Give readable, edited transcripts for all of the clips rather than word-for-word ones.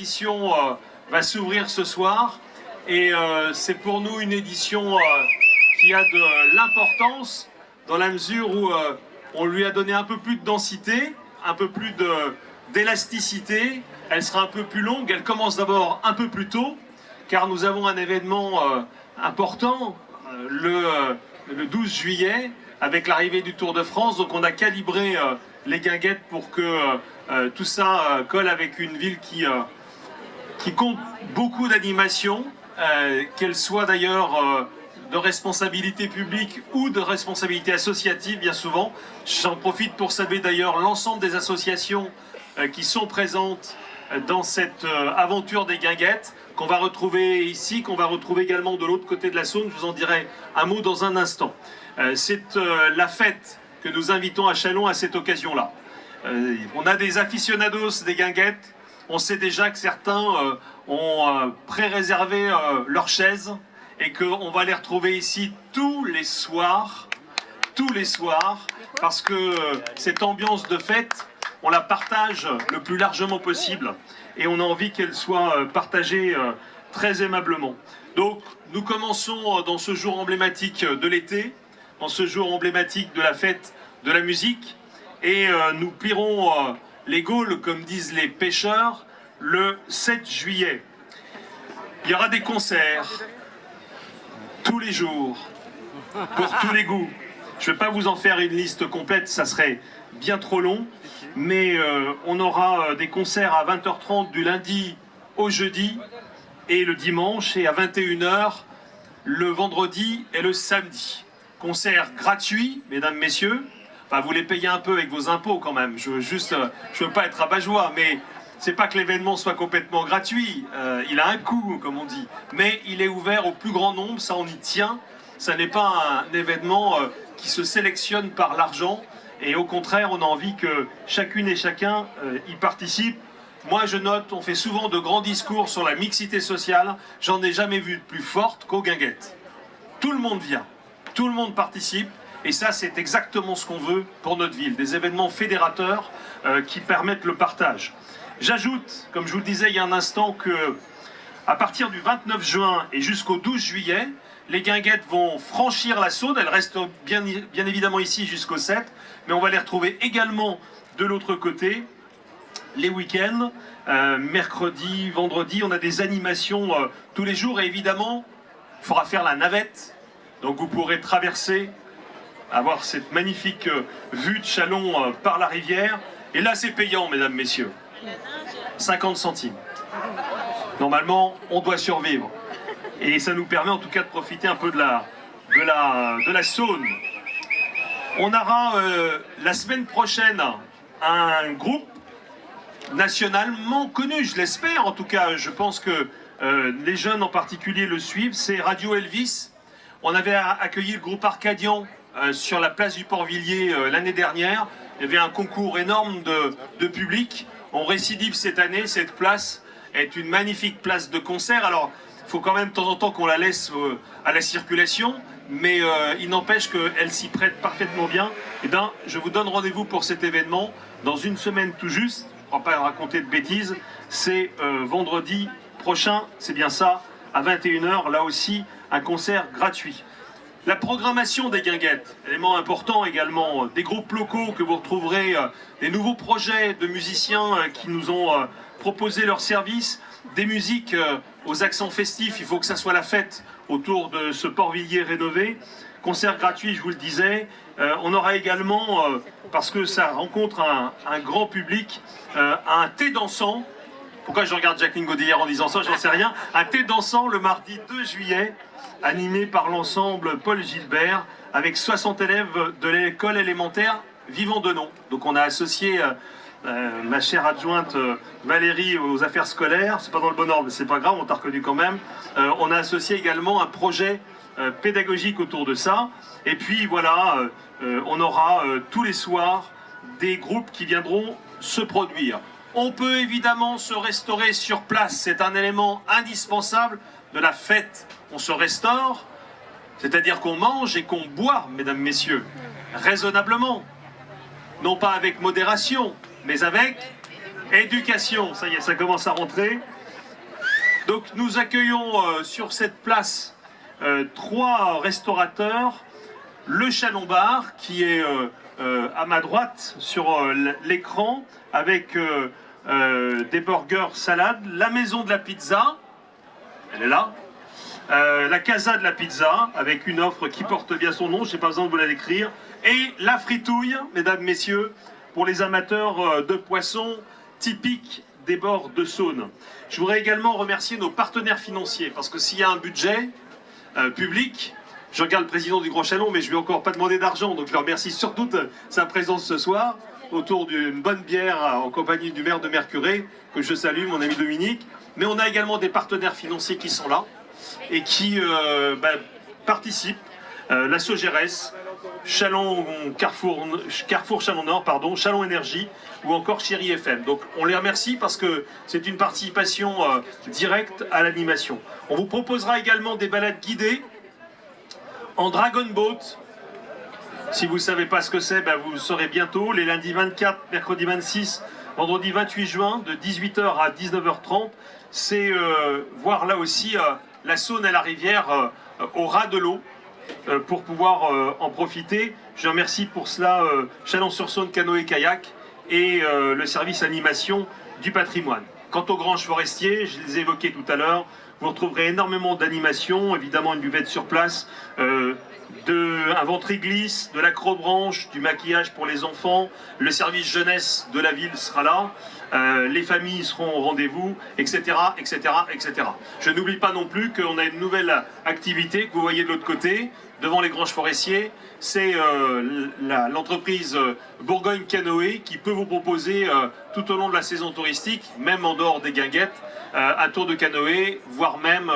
édition va s'ouvrir ce soir. Et c'est pour nous une édition qui a de l'importance dans la mesure où on lui a donné un peu plus de densité, un peu plus d'élasticité. Elle sera un peu plus longue, elle commence d'abord un peu plus tôt, car nous avons un événement important le 12 juillet avec l'arrivée du Tour de France. Donc on a calibré les guinguettes pour que tout ça colle avec une ville qui compte beaucoup d'animation, qu'elle soit d'ailleurs de responsabilité publique ou de responsabilité associative bien souvent. J'en profite pour saluer d'ailleurs l'ensemble des associations qui sont présentes dans cette aventure des guinguettes, qu'on va retrouver ici, qu'on va retrouver également de l'autre côté de la Saône. Je vous en dirai un mot dans un instant. C'est la fête que nous invitons à Châlons à cette occasion-là. On a des aficionados des guinguettes. On sait déjà que certains ont pré-réservé leurs chaises et qu'on va les retrouver ici tous les soirs, parce que cette ambiance de fête, on la partage le plus largement possible et on a envie qu'elle soit partagée très aimablement. Donc nous commençons dans ce jour emblématique de l'été, dans ce jour emblématique de la fête de la musique, et nous plierons les Gaules, comme disent les pêcheurs, le 7 juillet. Il y aura des concerts tous les jours, pour tous les goûts. Je ne vais pas vous en faire une liste complète, ça serait bien trop long, mais on aura des concerts à 20h30 du lundi au jeudi et le dimanche, et à 21h le vendredi et le samedi. Concerts gratuits, mesdames, messieurs. Enfin, vous les payez un peu avec vos impôts quand même. Je veux pas être rabat-joie, mais c'est pas que l'événement soit complètement gratuit. Il a un coût, comme on dit. Mais il est ouvert au plus grand nombre, ça on y tient. Ça n'est pas un événement qui se sélectionne par l'argent. Et au contraire, on a envie que chacune et chacun y participe. Moi, je note, on fait souvent de grands discours sur la mixité sociale. J'en ai jamais vu de plus forte qu'aux guinguettes. Tout le monde vient, tout le monde participe. Et ça, c'est exactement ce qu'on veut pour notre ville. Des événements fédérateurs qui permettent le partage. J'ajoute, comme je vous le disais il y a un instant, que à partir du 29 juin et jusqu'au 12 juillet, les guinguettes vont franchir la Saône. Elles restent bien évidemment ici jusqu'au 7, mais on va les retrouver également de l'autre côté, les week-ends, mercredi, vendredi. On a des animations tous les jours, et évidemment, il faudra faire la navette. Donc vous pourrez traverser, avoir cette magnifique vue de Châlons par la rivière. Et là, c'est payant, mesdames, messieurs. 50 centimes. Normalement, on doit survivre. Et ça nous permet en tout cas de profiter un peu de la Saône. On aura la semaine prochaine un groupe nationalement connu, je l'espère. En tout cas, je pense que les jeunes en particulier le suivent. C'est Radio Elvis. On avait accueilli le groupe Arcadian sur la place du Port-Villiers l'année dernière. Il y avait un concours énorme de public. On récidive cette année. Cette place est une magnifique place de concert. Alors, il faut quand même de temps en temps qu'on la laisse à la circulation, mais il n'empêche qu'elle s'y prête parfaitement bien. Et bien, je vous donne rendez-vous pour cet événement dans une semaine tout juste. Je ne crois pas raconter de bêtises. C'est vendredi prochain, c'est bien ça, à 21h. Là aussi, un concert gratuit. La programmation des guinguettes, élément important également, des groupes locaux que vous retrouverez, des nouveaux projets de musiciens qui nous ont proposé leurs services, des musiques aux accents festifs. Il faut que ça soit la fête autour de ce Port-Villiers rénové. Concert gratuit, je vous le disais. On aura également, parce que ça rencontre un grand public, un thé dansant. Pourquoi je regarde Jacqueline Godillard en disant ça, j'en sais rien. Un thé dansant le mardi 2 juillet, animé par l'ensemble Paul Gilbert, avec 60 élèves de l'école élémentaire Vivant de Nom. Donc on a associé ma chère adjointe Valérie aux affaires scolaires. C'est pas dans le bon ordre, mais c'est pas grave, on t'a reconnu quand même. On a associé également un projet pédagogique autour de ça. Et puis voilà, on aura tous les soirs des groupes qui viendront se produire. On peut évidemment se restaurer sur place, c'est un élément indispensable de la fête. On se restaure, c'est-à-dire qu'on mange et qu'on boit, mesdames, messieurs, raisonnablement. Non pas avec modération, mais avec éducation. Ça y est, ça commence à rentrer. Donc nous accueillons sur cette place 3 restaurateurs. Le Chalon Bar qui est à ma droite sur l'écran avec des burgers, salades. La Maison de la Pizza, elle est là. La Casa de la Pizza avec une offre qui porte bien son nom, je n'ai pas besoin de vous la décrire. Et la Fritouille, mesdames, messieurs, pour les amateurs de poissons typiques des bords de Saône. Je voudrais également remercier nos partenaires financiers parce que s'il y a un budget public, je regarde le président du Grand Chalon, mais je ne lui ai encore pas demandé d'argent, donc je le remercie surtout de sa présence ce soir, autour d'une bonne bière en compagnie du maire de Mercurey, que je salue, mon ami Dominique. Mais on a également des partenaires financiers qui sont là et qui participent. La Sogeres, Chalon Carrefour Chalon Nord, pardon, Chalon Énergie ou encore Chéri FM. Donc on les remercie parce que c'est une participation directe à l'animation. On vous proposera également des balades guidées en Dragon Boat. Si vous ne savez pas ce que c'est, vous le saurez bientôt. Les lundis 24, mercredi 26, vendredi 28 juin, de 18h à 19h30. C'est voir là aussi la Saône et la rivière au ras de l'eau pour pouvoir en profiter. Je remercie pour cela Chalon-sur-Saône Canoë-Kayak et le service animation du patrimoine. Quant aux granges forestiers, je les ai évoqués tout à l'heure, vous retrouverez énormément d'animations, évidemment une buvette sur place, un ventriglisse, de l'acrobranche, du maquillage pour les enfants, le service jeunesse de la ville sera là, les familles seront au rendez-vous, etc., etc., etc. Je n'oublie pas non plus qu'on a une nouvelle activité que vous voyez de l'autre côté, devant les granges forestiers, c'est l'entreprise Bourgogne Canoë qui peut vous proposer tout au long de la saison touristique, même en dehors des guinguettes, un tour de canoë, voire même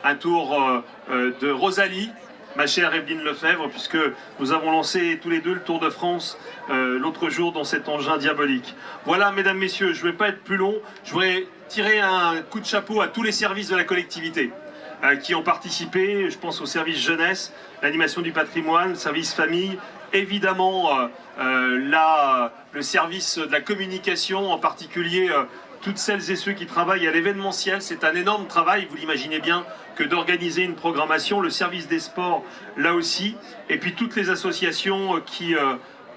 un tour de Rosalie, ma chère Evelyne Lefebvre, puisque nous avons lancé tous les deux le Tour de France l'autre jour dans cet engin diabolique. Voilà, mesdames, messieurs, je ne vais pas être plus long. Je voudrais tirer un coup de chapeau à tous les services de la collectivité qui ont participé. Je pense au service jeunesse, l'animation du patrimoine, le service famille, évidemment le service de la communication, en particulier toutes celles et ceux qui travaillent à l'événementiel. C'est un énorme travail, vous l'imaginez bien, que d'organiser une programmation, le service des sports là aussi, et puis toutes les associations qui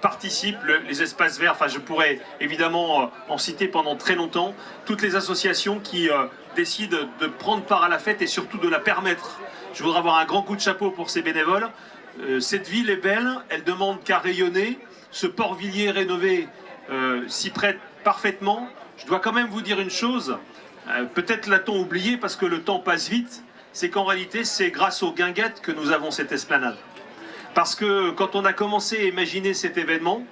participent, les espaces verts, enfin je pourrais évidemment en citer pendant très longtemps, toutes les associations qui décident de prendre part à la fête et surtout de la permettre. Je voudrais avoir un grand coup de chapeau pour ces bénévoles. Cette ville est belle, elle demande qu'à rayonner, ce Port-Villiers rénové s'y prête parfaitement. Je dois quand même vous dire une chose, peut-être l'a-t-on oublié parce que le temps passe vite, c'est qu'en réalité c'est grâce aux guinguettes que nous avons cette esplanade. Parce que quand on a commencé à imaginer cet événement,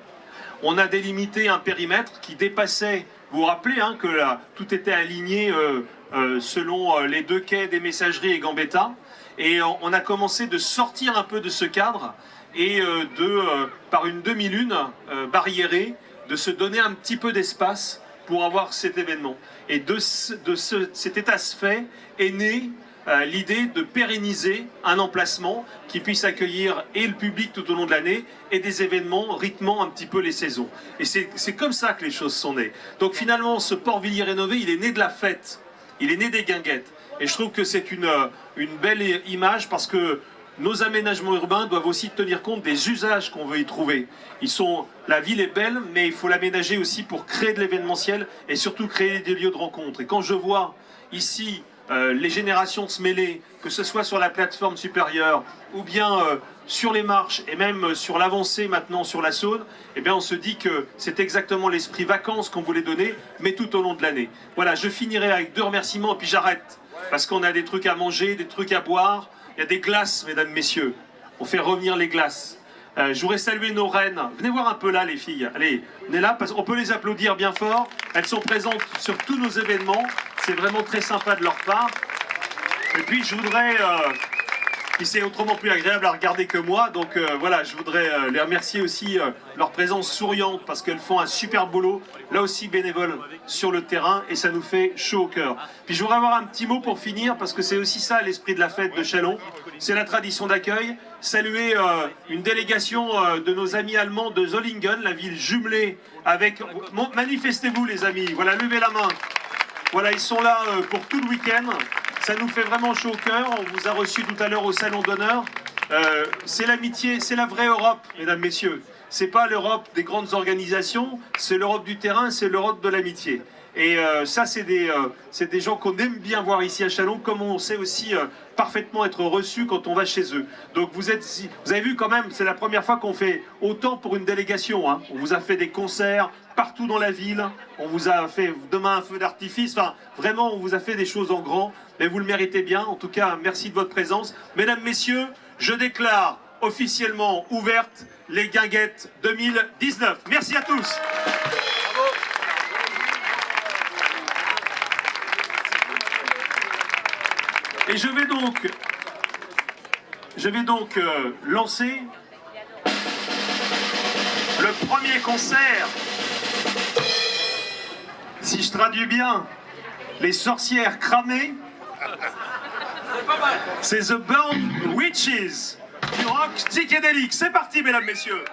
on a délimité un périmètre qui dépassait, vous vous rappelez que tout était aligné selon les 2 quais des Messageries et Gambetta, et on a commencé de sortir un peu de ce cadre et par une demi-lune barriérée, de se donner un petit peu d'espace pour avoir cet événement. Et cet état se fait est née l'idée de pérenniser un emplacement qui puisse accueillir et le public tout au long de l'année et des événements rythmant un petit peu les saisons. Et c'est comme ça que les choses sont nées. Donc finalement, ce Port-Villiers rénové, il est né de la fête, il est né des guinguettes. Et je trouve que c'est une belle image parce que nos aménagements urbains doivent aussi tenir compte des usages qu'on veut y trouver. La ville est belle, mais il faut l'aménager aussi pour créer de l'événementiel et surtout créer des lieux de rencontre. Et quand je vois ici les générations se mêler, que ce soit sur la plateforme supérieure ou bien sur les marches et même sur l'avancée maintenant sur la Saône, eh bien on se dit que c'est exactement l'esprit vacances qu'on voulait donner, mais tout au long de l'année. Voilà, je finirai avec 2 remerciements et puis j'arrête, parce qu'on a des trucs à manger, des trucs à boire. Il y a des glaces, mesdames, messieurs. On fait revenir les glaces. Je voudrais saluer nos reines. Venez voir un peu là, les filles. Allez, venez là, parce qu'on peut les applaudir bien fort. Elles sont présentes sur tous nos événements. C'est vraiment très sympa de leur part. Et puis, je voudrais... Puis c'est autrement plus agréable à regarder que moi. Donc voilà, je voudrais les remercier aussi leur présence souriante parce qu'elles font un super boulot, là aussi bénévoles sur le terrain et ça nous fait chaud au cœur. Puis je voudrais avoir un petit mot pour finir parce que c'est aussi ça l'esprit de la fête de Chalon. C'est la tradition d'accueil. Saluer une délégation de nos amis allemands de Zollingen, la ville jumelée avec... Manifestez-vous les amis, voilà, levez la main. Voilà, ils sont là pour tout le week-end. Ça nous fait vraiment chaud au cœur. On vous a reçu tout à l'heure au Salon d'honneur. C'est l'amitié, c'est la vraie Europe, mesdames, messieurs. C'est pas l'Europe des grandes organisations, c'est l'Europe du terrain, c'est l'Europe de l'amitié. Et ça, c'est des gens qu'on aime bien voir ici à Châlons, comme on sait aussi parfaitement être reçus quand on va chez eux. Donc vous êtes ici, vous avez vu quand même, c'est la première fois qu'on fait autant pour une délégation. Hein. On vous a fait des concerts partout dans la ville, on vous a fait demain un feu d'artifice, enfin vraiment on vous a fait des choses en grand, mais vous le méritez bien. En tout cas, merci de votre présence. Mesdames, messieurs, je déclare officiellement ouverte les Guinguettes 2019. Merci à tous. Et je vais donc lancer le premier concert. Si je traduis bien, les sorcières cramées, c'est The Burn Witches du rock psychédélique. C'est parti, mesdames, messieurs.